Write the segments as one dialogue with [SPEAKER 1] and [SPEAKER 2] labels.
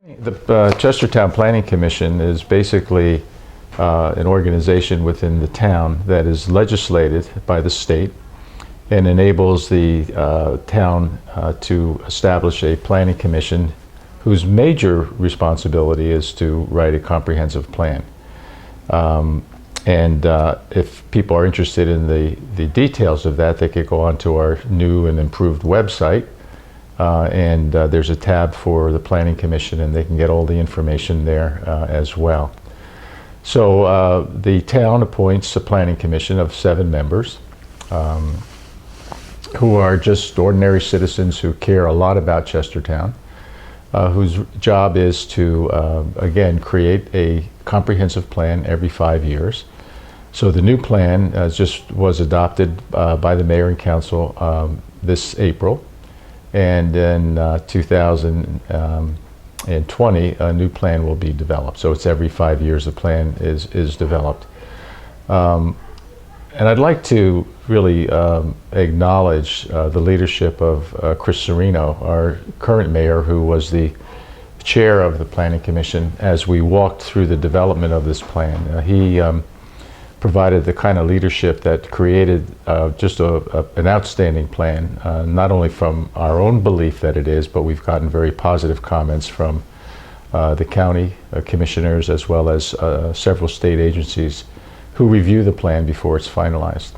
[SPEAKER 1] The Chestertown Planning Commission is basically an organization within the town that is legislated by the state and enables the town to establish a planning commission whose major responsibility is to write a comprehensive plan. If people are interested in the details of that, they could go onto our new and improved website. There's a tab for the Planning Commission, and they can get all the information there as well. So the town appoints a Planning Commission of 7 members who are just ordinary citizens who care a lot about Chestertown, whose job is to, again, create a comprehensive plan every 5 years. So the new plan just was adopted by the mayor and council this April. And in 2020, a new plan will be developed. So it's every 5 years a plan is developed. And I'd like to really acknowledge the leadership of Chris Serino, our current mayor, who was the chair of the Planning Commission as we walked through the development of this plan. He provided the kind of leadership that created just an outstanding plan, not only from our own belief that it is, but we've gotten very positive comments from the county commissioners as well as several state agencies who review the plan before it's finalized.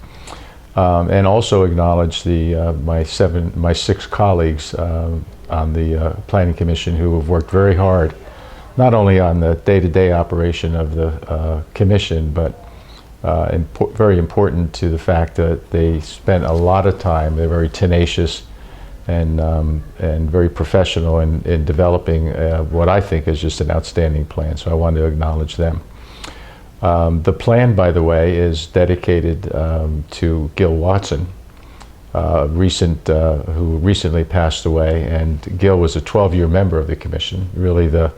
[SPEAKER 1] And also acknowledge my 6 colleagues on the Planning Commission who have worked very hard, not only on the day-to-day operation of the commission, but very important to the fact that they spent a lot of time. They're very tenacious and very professional in developing what I think is just an outstanding plan. So I want to acknowledge them. The plan, by the way, is dedicated to Gil Watson, who recently passed away. And Gil was a 12-year member of the commission, really the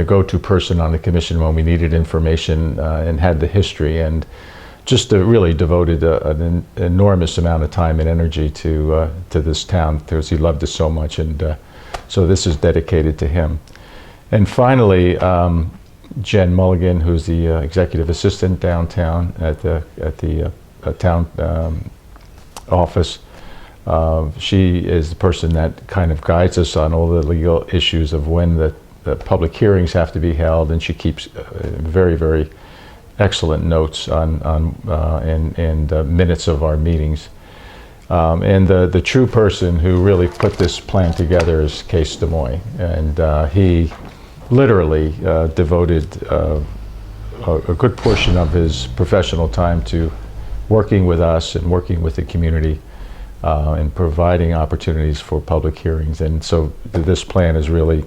[SPEAKER 1] go-to person on the commission when we needed information and had the history, and just really devoted an enormous amount of time and energy to this town because he loved it so much, and so this is dedicated to him. And finally, Jen Mulligan, who's the executive assistant downtown at the town office. She is the person that kind of guides us on all the legal issues of when the public hearings have to be held, and she keeps very, very excellent notes on minutes of our meetings. And the true person who really put this plan together is Case Demoy, and he literally devoted a good portion of his professional time to working with us and working with the community and providing opportunities for public hearings. And so this plan is really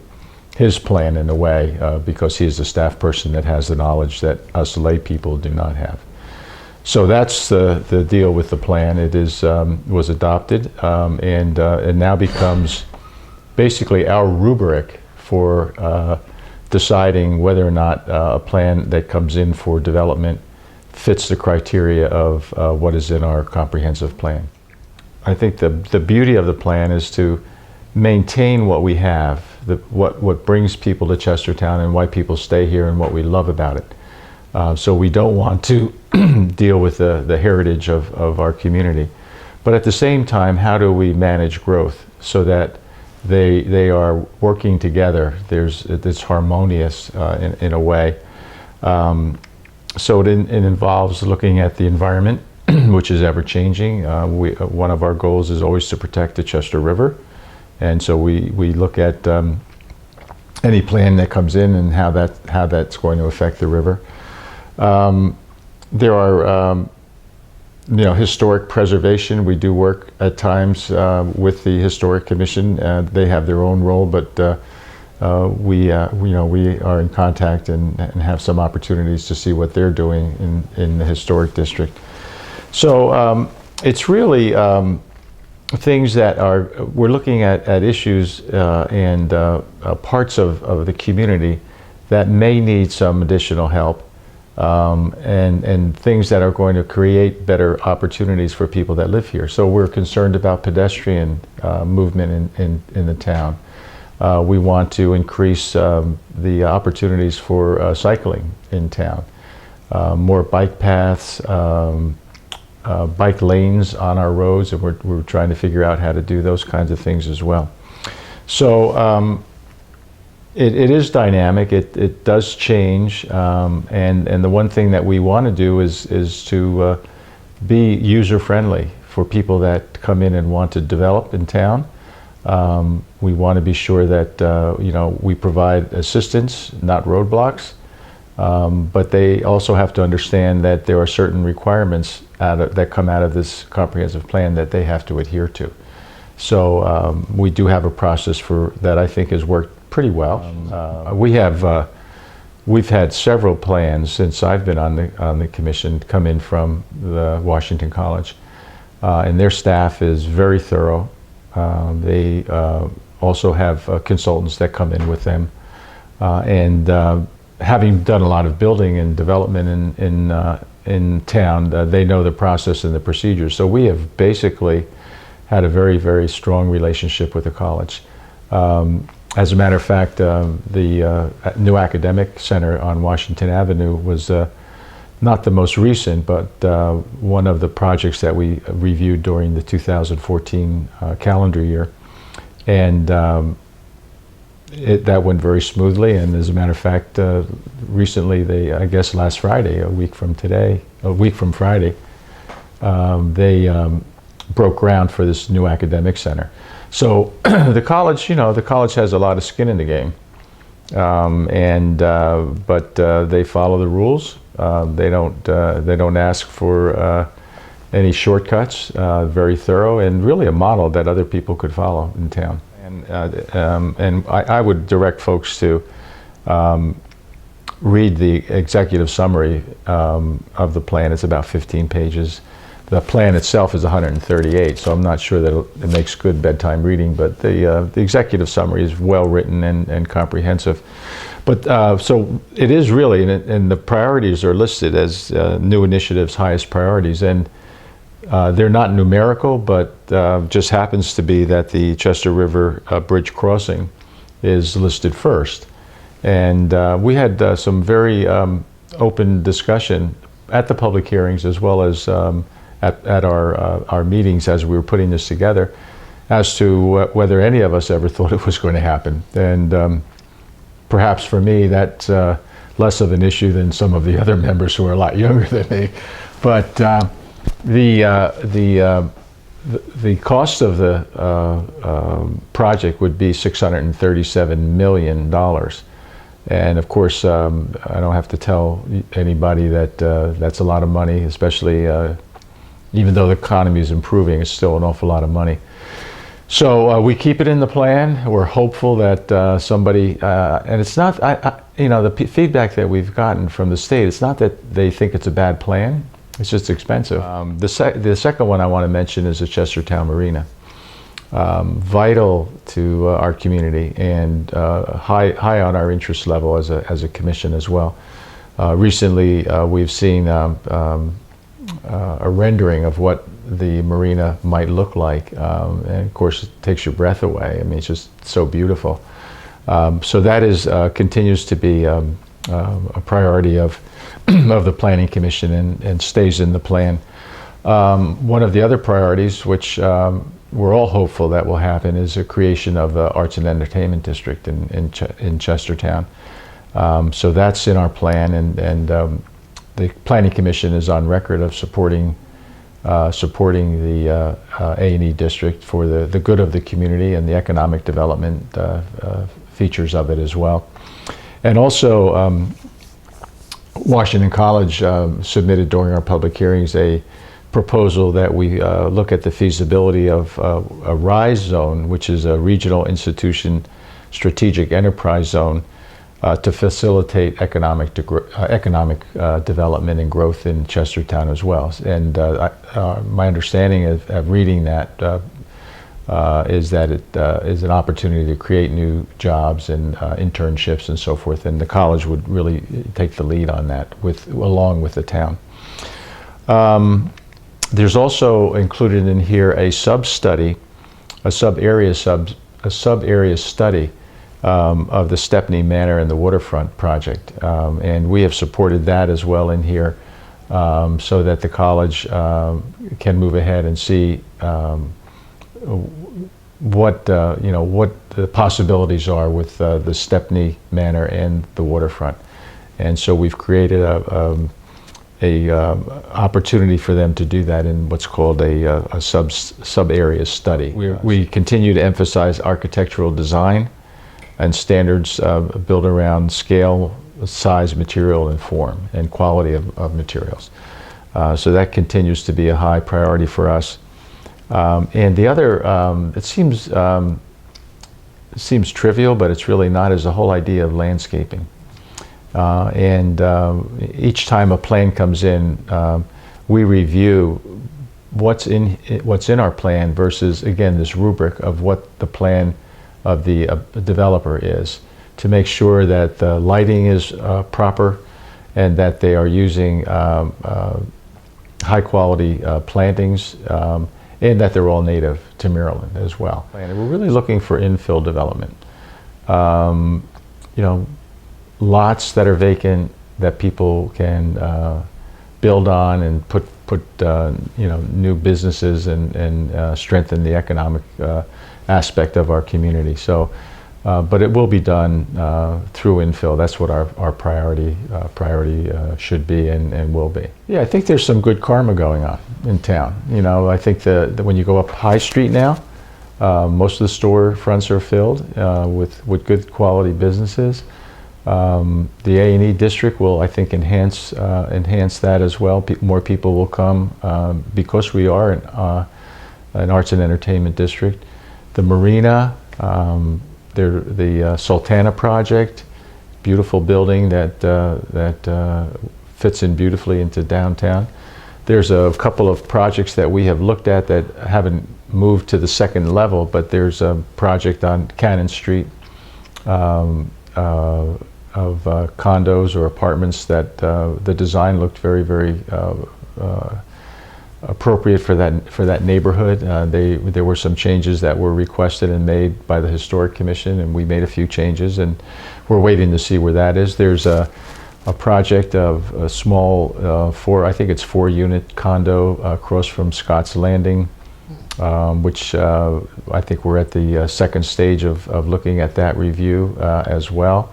[SPEAKER 1] his plan in a way, because he is a staff person that has the knowledge that us lay people do not have. So that's the deal with the plan. It was adopted and now becomes basically our rubric for deciding whether or not a plan that comes in for development fits the criteria of what is in our comprehensive plan. I think the beauty of the plan is to maintain what we have, what brings people to Chestertown and why people stay here and what we love about it. So we don't want to deal with the heritage of our community. But at the same time, how do we manage growth so that they are working together? It's harmonious in a way. So it involves looking at the environment, which is ever changing. One of our goals is always to protect the Chester River. And so we look at any plan that comes in and how that's going to affect the river. There are historic preservation. We do work at times with the Historic Commission. They have their own role, but we are in contact and have some opportunities to see what they're doing in the historic district. So it's really things that we're looking at issues and parts of the community that may need some additional help, and things that are going to create better opportunities for people that live here. So we're concerned about pedestrian movement in the town. We want to increase the opportunities for cycling in town. More bike paths, bike lanes on our roads, and we're trying to figure out how to do those kinds of things as well. So it is dynamic. It does change, and the one thing that we want to do is to be user-friendly for people that come in and want to develop in town. We want to be sure that we provide assistance, not roadblocks. But they also have to understand that there are certain requirements that come out of this comprehensive plan that they have to adhere to. So we do have a process for that I think has worked pretty well. We've had several plans since I've been on the commission come in from the Washington College, and their staff is very thorough. They also have consultants that come in with them, and having done a lot of building and development in town, they know the process and the procedures. So we have basically had a very, very strong relationship with the college. As a matter of fact, the new academic center on Washington Avenue was not the most recent, but one of the projects that we reviewed during the 2014 calendar year. And that went very smoothly, and as a matter of fact, recently, I guess last Friday, a week from Friday, they broke ground for this new academic center. So the college has a lot of skin in the game, but they follow the rules. They don't ask for any shortcuts. Very thorough, and really a model that other people could follow in town. And I would direct folks to read the executive summary of the plan. It's about 15 pages. The plan itself is 138, so I'm not sure that it makes good bedtime reading, but the executive summary is well written and comprehensive. But so it is really, and the priorities are listed as new initiatives' highest priorities, and they're not numerical, but just happens to be that the Chester River Bridge crossing is listed first. And we had some very open discussion at the public hearings, as well as at our meetings as we were putting this together, as to whether any of us ever thought it was going to happen. And perhaps for me, that's less of an issue than some of the other members who are a lot younger than me. But the cost of the project would be $637 million. And of course, I don't have to tell anybody that that's a lot of money, especially even though the economy is improving, it's still an awful lot of money. So we keep it in the plan. We're hopeful that somebody, and it's not, the feedback that we've gotten from the state, it's not that they think it's a bad plan, it's just expensive. The second one I want to mention is the Chestertown Marina. Vital to our community, and high on our interest level as a commission as well. Recently, we've seen a rendering of what the marina might look like, and of course it takes your breath away. I mean, it's just so beautiful. So that is continues to be a priority of the Planning Commission, and stays in the plan. One of the other priorities, which we're all hopeful that will happen, is the creation of the Arts and Entertainment District in Chestertown. So that's in our plan, and the Planning Commission is on record of supporting the A&E district for the good of the community and the economic development features of it as well. And also, Washington College submitted during our public hearings a proposal that we look at the feasibility of a RISE zone, which is a Regional Institution Strategic Enterprise Zone, to facilitate economic development and growth in Chestertown as well. And my understanding of reading that is that it is an opportunity to create new jobs and internships and so forth, and the college would really take the lead on that along with the town. There's also included in here a sub-area study of the Stepney Manor and the waterfront project. And we have supported that as well in here, so that the college can move ahead and see what the possibilities are with the Stepney Manor and the waterfront. And so we've created a opportunity for them to do that in what's called a sub-area study. We continue to emphasize architectural design and standards built around scale, size, material, and form, and quality of materials. So that continues to be a high priority for us. And the other, it seems trivial, but it's really not, is the whole idea of landscaping. Each time a plan comes in, we review what's in our plan versus, again, this rubric of what the plan of the developer is, to make sure that the lighting is proper and that they are using high quality plantings, and that they're all native to Maryland as well. And we're really looking for infill development. Lots that are vacant that people can build on and put new businesses and strengthen the economic aspect of our community. So, but it will be done through infill. That's what our priority should be and will be. Yeah, I think there's some good karma going on in town. I think that when you go up High Street now, most of the store fronts are filled with good quality businesses. The A&E district will, I think, enhance that as well. More people will come because we are an arts and entertainment district. The marina, the Sultana project, beautiful building that fits in beautifully into downtown. There's a couple of projects that we have looked at that haven't moved to the second level, but there's a project on Cannon Street of condos or apartments that the design looked very, very appropriate for that neighborhood. There were some changes that were requested and made by the Historic Commission, and we made a few changes, and we're waiting to see where that is. There's a project of a small I think it's 4-unit condo across from Scott's Landing, which I think we're at the second stage of looking at that review as well.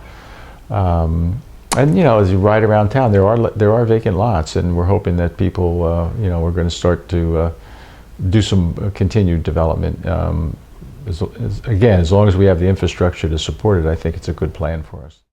[SPEAKER 1] And as you ride around town, there are vacant lots, and we're hoping that people, we're going to start to do some continued development. Again, as long as we have the infrastructure to support it, I think it's a good plan for us.